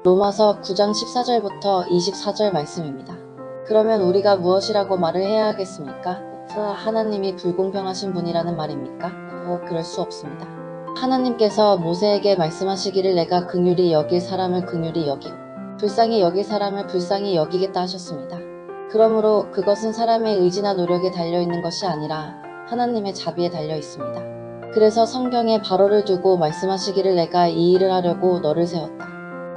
로마서 9장 14절부터 24절 말씀입니다. 그러면 우리가 무엇이라고 말을 해야 하겠습니까? 하나님이 불공평하신 분이라는 말입니까? 그럴 수 없습니다. 하나님께서 모세에게 말씀하시기를 내가 긍휼히 여길 사람을 긍휼히 여기고 불쌍히 여길 사람을 불쌍히 여기겠다 하셨습니다. 그러므로 그것은 사람의 의지나 노력에 달려있는 것이 아니라 하나님의 자비에 달려있습니다. 그래서 성경에 바로를 두고 말씀하시기를 내가 이 일을 하려고 너를 세웠다.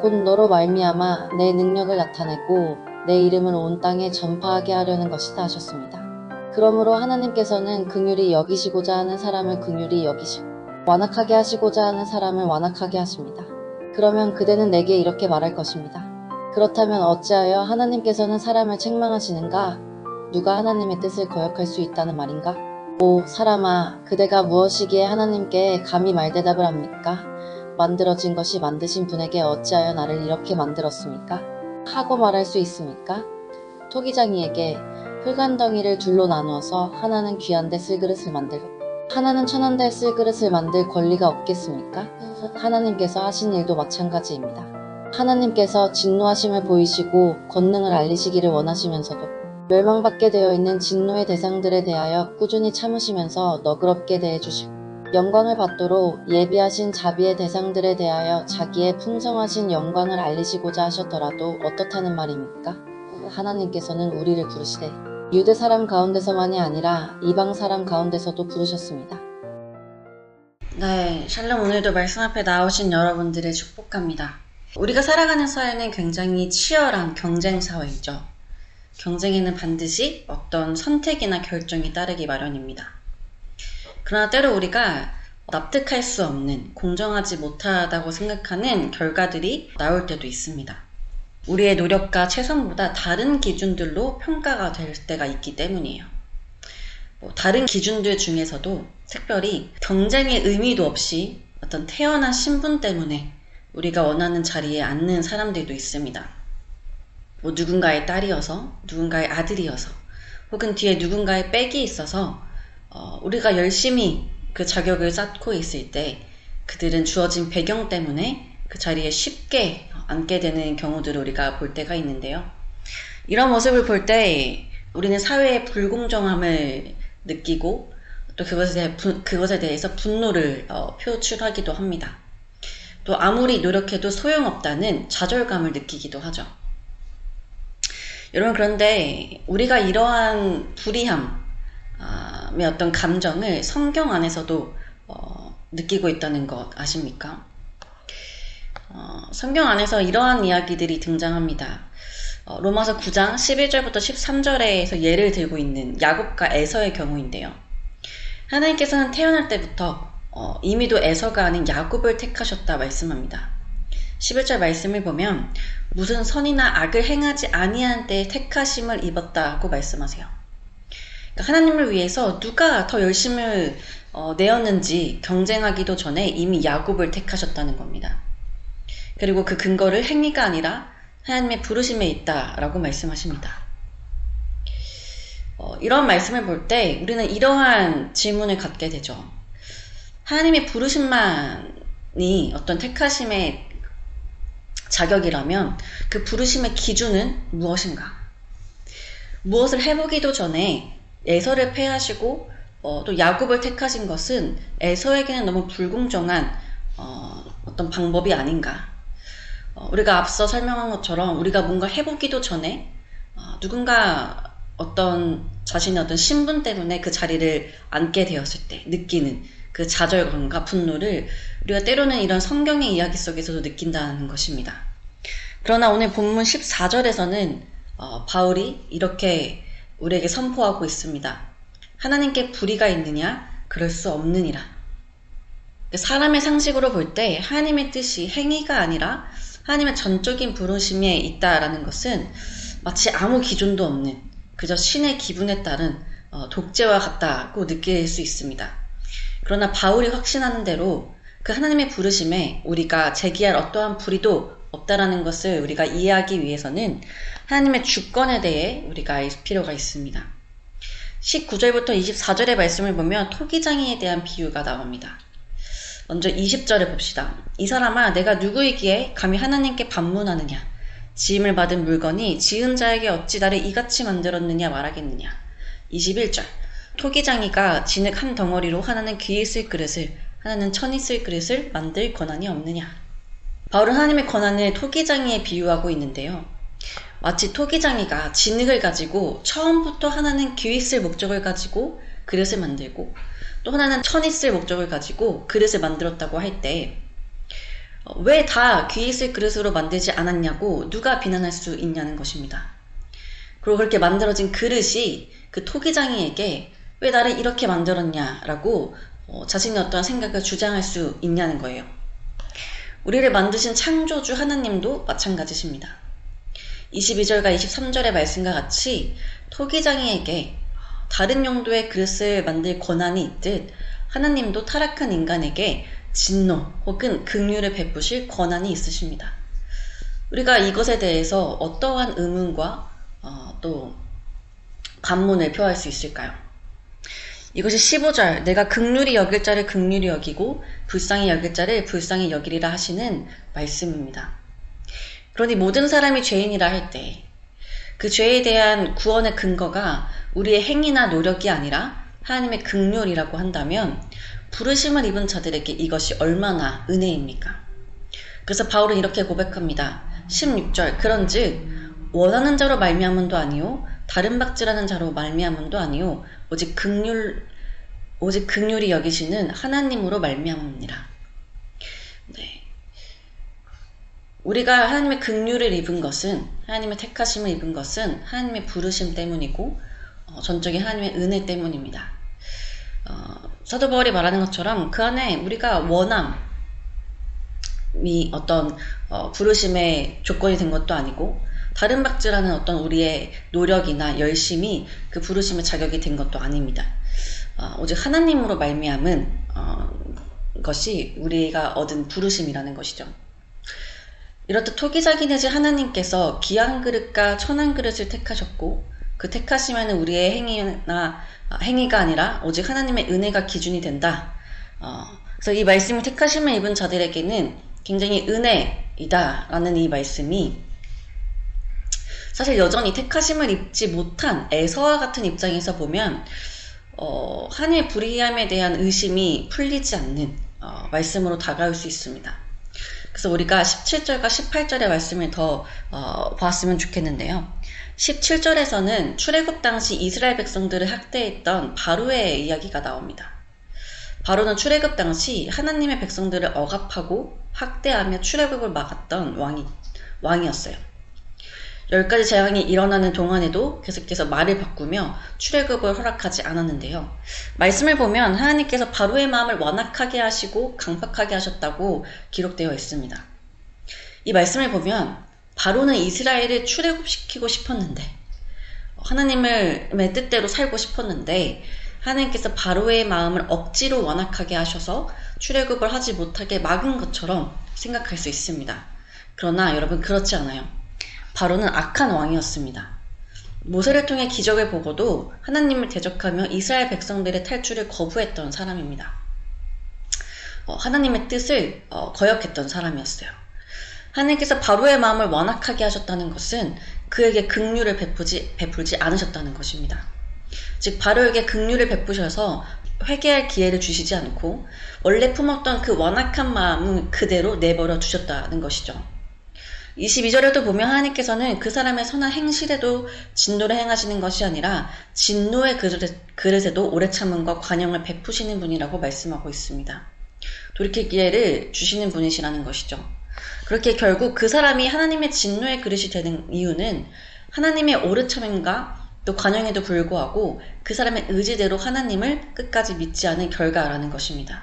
곧 너로 말미암아 내 능력을 나타내고 내 이름을 온 땅에 전파하게 하려는 것이다 하셨습니다. 그러므로 하나님께서는 긍휼히 여기시고자 하는 사람을 긍휼히 여기시고 완악하게 하시고자 하는 사람을 완악하게 하십니다. 그러면 그대는 내게 이렇게 말할 것입니다. 그렇다면 어찌하여 하나님께서는 사람을 책망하시는가? 누가 하나님의 뜻을 거역할 수 있다는 말인가? 오 사람아, 그대가 무엇이기에 하나님께 감히 말대답을 합니까? 만들어진 것이 만드신 분에게 어찌하여 나를 이렇게 만들었습니까? 하고 말할 수 있습니까? 토기장이에게 흙한덩이를 둘로 나누어서 하나는 귀한데 쓸그릇을 만들고 하나는 천한데 쓸그릇을 만들 권리가 없겠습니까? 하나님께서 하신 일도 마찬가지입니다. 하나님께서 진노하심을 보이시고 권능을 알리시기를 원하시면서도 멸망받게 되어 있는 진노의 대상들에 대하여 꾸준히 참으시면서 너그럽게 대해주시고 영광을 받도록 예비하신 자비의 대상들에 대하여 자기의 풍성하신 영광을 알리시고자 하셨더라도 어떻다는 말입니까? 하나님께서는 우리를 부르시되 유대 사람 가운데서만이 아니라 이방 사람 가운데서도 부르셨습니다. 네, 샬롬. 오늘도 말씀 앞에 나오신 여러분들을 축복합니다. 우리가 살아가는 사회는 굉장히 치열한 경쟁 사회이죠. 경쟁에는 반드시 어떤 선택이나 결정이 따르기 마련입니다. 그러나 때로 우리가 납득할 수 없는, 공정하지 못하다고 생각하는 결과들이 나올 때도 있습니다. 우리의 노력과 최선보다 다른 기준들로 평가가 될 때가 있기 때문이에요. 다른 기준들 중에서도 특별히 경쟁의 의미도 없이 어떤 태어난 신분 때문에 우리가 원하는 자리에 앉는 사람들도 있습니다. 누군가의 딸이어서, 누군가의 아들이어서, 혹은 뒤에 누군가의 백이 있어서 우리가 열심히 그 자격을 쌓고 있을 때 그들은 주어진 배경 때문에 그 자리에 쉽게 앉게 되는 경우들을 우리가 볼 때가 있는데요. 이런 모습을 볼 때 우리는 사회의 불공정함을 느끼고 또 그것에 대해서 분노를 표출하기도 합니다. 또 아무리 노력해도 소용없다는 좌절감을 느끼기도 하죠. 여러분, 그런데 우리가 이러한 불이함의 어떤 감정을 성경 안에서도 느끼고 있다는 것 아십니까? 성경 안에서 이러한 이야기들이 등장합니다. 로마서 9장 11절부터 13절에서 예를 들고 있는 야곱과 에서의 경우인데요. 하나님께서는 태어날 때부터 이미도 에서가 아닌 야곱을 택하셨다 말씀합니다. 11절 말씀을 보면 무슨 선이나 악을 행하지 아니한 때에 택하심을 입었다고 말씀하세요. 그러니까 하나님을 위해서 누가 더 열심을 내었는지 경쟁하기도 전에 이미 야곱을 택하셨다는 겁니다. 그리고 그 근거를 행위가 아니라 하나님의 부르심에 있다라고 말씀하십니다. 이런 말씀을 볼 때 우리는 이러한 질문을 갖게 되죠. 하나님의 부르심만이 어떤 택하심의 자격이라면 그 부르심의 기준은 무엇인가? 무엇을 해보기도 전에 에서를 패하시고 또 야곱을 택하신 것은 에서에게는 너무 불공정한 어떤 방법이 아닌가? 우리가 앞서 설명한 것처럼 우리가 뭔가 해보기도 전에 누군가 어떤 자신의 어떤 신분 때문에 그 자리를 앉게 되었을 때 느끼는 그 좌절감과 분노를 우리가 때로는 이런 성경의 이야기 속에서도 느낀다는 것입니다. 그러나 오늘 본문 14절에서는 바울이 이렇게 우리에게 선포하고 있습니다. 하나님께 불의가 있느냐? 그럴 수 없느니라. 사람의 상식으로 볼 때 하나님의 뜻이 행위가 아니라 하나님의 전적인 부르심에 있다라는 것은 마치 아무 기준도 없는 그저 신의 기분에 따른 독재와 같다고 느낄 수 있습니다. 그러나 바울이 확신하는 대로 그 하나님의 부르심에 우리가 제기할 어떠한 불의도 없다라는 것을 우리가 이해하기 위해서는 하나님의 주권에 대해 우리가 알 필요가 있습니다. 19절부터 24절의 말씀을 보면 토기장이에 대한 비유가 나옵니다. 먼저 20절에 봅시다. 이 사람아, 내가 누구이기에 감히 하나님께 반문하느냐? 지음을 받은 물건이 지은 자에게 어찌 나를 이같이 만들었느냐 말하겠느냐. 21절. 토기장이가 진흙 한 덩어리로 하나는 귀에 쓸 그릇을, 하나는 천이 쓸 그릇을 만들 권한이 없느냐. 바울은 하나님의 권한을 토기장이에 비유하고 있는데요. 마치 토기장이가 진흙을 가지고 처음부터 하나는 귀에 쓸 목적을 가지고 그릇을 만들고, 또 하나는 천이 쓸 목적을 가지고 그릇을 만들었다고 할 때 왜 다 귀에 쓸 그릇으로 만들지 않았냐고 누가 비난할 수 있냐는 것입니다. 그리고 그렇게 만들어진 그릇이 그 토기장이에게 왜 나를 이렇게 만들었냐라고 자신의 어떠한 생각을 주장할 수 있냐는 거예요. 우리를 만드신 창조주 하나님도 마찬가지십니다. 22절과 23절의 말씀과 같이 토기장이에게 다른 용도의 그릇을 만들 권한이 있듯 하나님도 타락한 인간에게 진노 혹은 긍휼을 베푸실 권한이 있으십니다. 우리가 이것에 대해서 어떠한 의문과 또 반문을 표할 수 있을까요? 이것이 15절, 내가 긍휼히 여길 자를 긍휼히 여기고 불쌍히 여길 자를 불쌍히 여기리라 하시는 말씀입니다. 그러니 모든 사람이 죄인이라 할 때 그 죄에 대한 구원의 근거가 우리의 행위나 노력이 아니라 하나님의 긍휼이라고 한다면 부르심을 입은 자들에게 이것이 얼마나 은혜입니까? 그래서 바울은 이렇게 고백합니다. 16절, 그런즉 원하는 자로 말미암음도 아니요 다른 박질하는 자로 말미암음도 아니요 오직 긍휼히 여기시는 하나님으로 말미암음이라. 네. 우리가 하나님의 긍휼을 입은 것은, 하나님의 택하심을 입은 것은 하나님의 부르심 때문이고 전적인 하나님의 은혜 때문입니다. 사도 바울이 말하는 것처럼 그 안에 우리가 원함이 어떤 부르심의 조건이 된 것도 아니고 다른 박질하는 어떤 우리의 노력이나 열심이 그 부르심의 자격이 된 것도 아닙니다. 오직 하나님으로 말미암은 것이 우리가 얻은 부르심이라는 것이죠. 이렇듯 토기장이 되신 하나님께서 귀한 그릇과 천한 그릇을 택하셨고 그 택하심에는 우리의 행위가 아니라 오직 하나님의 은혜가 기준이 된다. 그래서 이 말씀이 택하심을 입은 자들에게는 굉장히 은혜이다라는 이 말씀이 사실 여전히 택하심을 입지 못한 에서와 같은 입장에서 보면 하나님의 불의함에 대한 의심이 풀리지 않는 말씀으로 다가올 수 있습니다. 그래서 우리가 17절과 18절의 말씀을 더 봤으면 좋겠는데요. 17절에서는 출애굽 당시 이스라엘 백성들을 학대했던 바로의 이야기가 나옵니다. 바로는 출애굽 당시 하나님의 백성들을 억압하고 학대하며 출애굽을 막았던 왕이었어요. 10가지 재앙이 일어나는 동안에도 계속해서 말을 바꾸며 출애굽을 허락하지 않았는데요. 말씀을 보면 하나님께서 바로의 마음을 완악하게 하시고 강팍하게 하셨다고 기록되어 있습니다. 이 말씀을 보면 바로는 이스라엘을 출애굽시키고 싶었는데 하나님의 뜻대로 살고 싶었는데 하나님께서 바로의 마음을 억지로 완악하게 하셔서 출애굽을 하지 못하게 막은 것처럼 생각할 수 있습니다. 그러나 여러분 그렇지 않아요. 바로는 악한 왕이었습니다. 모세를 통해 기적을 보고도 하나님을 대적하며 이스라엘 백성들의 탈출을 거부했던 사람입니다. 하나님의 뜻을 거역했던 사람이었어요. 하나님께서 바로의 마음을 완악하게 하셨다는 것은 그에게 긍휼을 베풀지 않으셨다는 것입니다. 즉 바로에게 긍휼을 베푸셔서 회개할 기회를 주시지 않고 원래 품었던 그 완악한 마음을 그대로 내버려 두셨다는 것이죠. 22절에도 보면 하나님께서는 그 사람의 선한 행실에도 진노를 행하시는 것이 아니라 진노의 그릇에도 오래 참음과 관용을 베푸시는 분이라고 말씀하고 있습니다. 돌이킬 기회를 주시는 분이시라는 것이죠. 그렇게 결국 그 사람이 하나님의 진노의 그릇이 되는 이유는 하나님의 오래 참음과 또 관용에도 불구하고 그 사람의 의지대로 하나님을 끝까지 믿지 않은 결과라는 것입니다.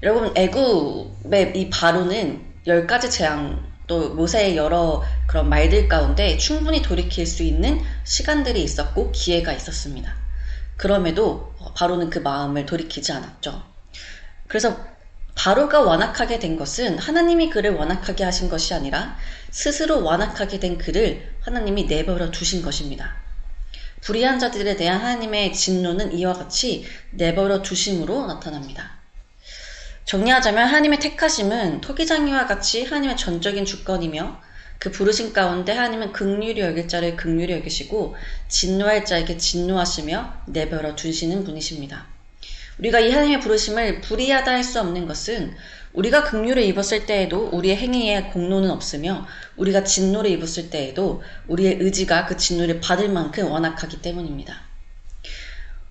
여러분 애굽의 이 바로는 10가지 재앙 또 모세의 여러 그런 말들 가운데 충분히 돌이킬 수 있는 시간들이 있었고 기회가 있었습니다. 그럼에도 바로는 그 마음을 돌이키지 않았죠. 그래서 바로가 완악하게 된 것은 하나님이 그를 완악하게 하신 것이 아니라 스스로 완악하게 된 그를 하나님이 내버려 두신 것입니다. 불의한 자들에 대한 하나님의 진노는 이와 같이 내버려 두심으로 나타납니다. 정리하자면 하나님의 택하심은 토기장이와 같이 하나님의 전적인 주권이며 그 부르심 가운데 하나님은 긍휼히 여길 자를 긍휼히 여기시고 진노할 자에게 진노하시며 내버려 두시는 분이십니다. 우리가 이 하나님의 부르심을 불의하다 할 수 없는 것은 우리가 긍휼을 입었을 때에도 우리의 행위에 공로는 없으며 우리가 진노를 입었을 때에도 우리의 의지가 그 진노를 받을 만큼 완악하기 때문입니다.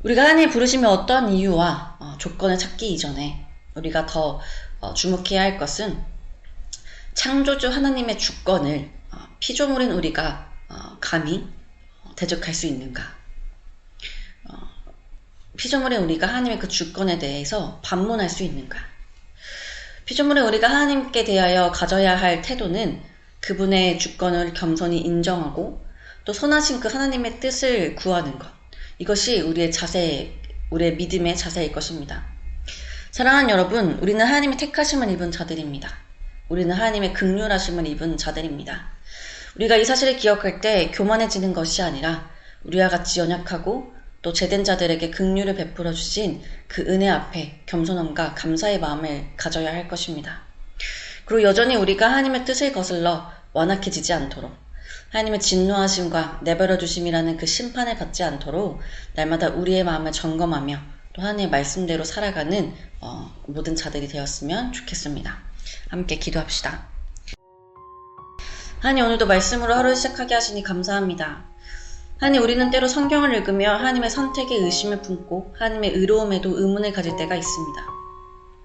우리가 하나님의 부르심이 어떠한 이유와 조건을 찾기 이전에 우리가 더 주목해야 할 것은 창조주 하나님의 주권을 피조물인 우리가 감히 대적할 수 있는가? 피조물인 우리가 하나님의 그 주권에 대해서 반문할 수 있는가? 피조물인 우리가 하나님께 대하여 가져야 할 태도는 그분의 주권을 겸손히 인정하고 또 선하신 그 하나님의 뜻을 구하는 것. 이것이 우리의 자세, 우리의 믿음의 자세일 것입니다. 사랑하는 여러분, 우리는 하나님의 택하심을 입은 자들입니다. 우리는 하나님의 긍휼하심을 입은 자들입니다. 우리가 이 사실을 기억할 때 교만해지는 것이 아니라 우리와 같이 연약하고 또 제된 자들에게 긍휼을 베풀어 주신 그 은혜 앞에 겸손함과 감사의 마음을 가져야 할 것입니다. 그리고 여전히 우리가 하나님의 뜻을 거슬러 완악해지지 않도록 하나님의 진노하심과 내버려 두심이라는 그 심판을 받지 않도록 날마다 우리의 마음을 점검하며 또 하나님의 말씀대로 살아가는 모든 자들이 되었으면 좋겠습니다. 함께 기도합시다. 하나님, 오늘도 말씀으로 하루를 시작하게 하시니 감사합니다. 하나님, 우리는 때로 성경을 읽으며 하나님의 선택에 의심을 품고 하나님의 의로움에도 의문을 가질 때가 있습니다.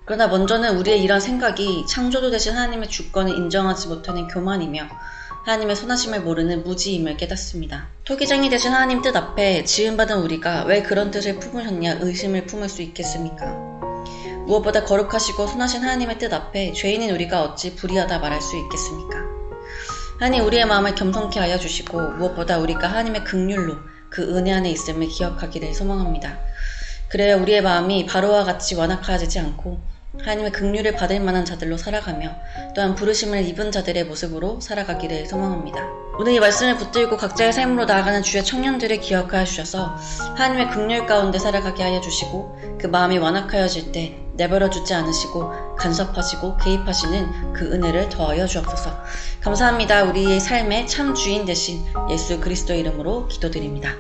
그러나 먼저는 우리의 이런 생각이 창조주 되신 하나님의 주권을 인정하지 못하는 교만이며 하나님의 선하심을 모르는 무지임을 깨닫습니다. 토기장이 되신 하나님 뜻 앞에 지음받은 우리가 왜 그런 뜻을 품으셨냐 의심을 품을 수 있겠습니까? 무엇보다 거룩하시고 선하신 하나님의 뜻 앞에 죄인인 우리가 어찌 불의하다 말할 수 있겠습니까? 하나님, 우리의 마음을 겸손케 하여 주시고 무엇보다 우리가 하나님의 긍휼로 그 은혜 안에 있음을 기억하기를 소망합니다. 그래야 우리의 마음이 바로와 같이 완악하지 않고 하나님의 긍휼을 받을 만한 자들로 살아가며 또한 부르심을 입은 자들의 모습으로 살아가기를 소망합니다. 오늘 이 말씀을 붙들고 각자의 삶으로 나아가는 주의 청년들을 기억하여 주셔서 하나님의 긍휼 가운데 살아가게 하여 주시고 그 마음이 완악하여질 때 내버려 두지 않으시고 간섭하시고 개입하시는 그 은혜를 더하여 주옵소서. 감사합니다. 우리의 삶의 참 주인 되신 예수 그리스도 이름으로 기도드립니다.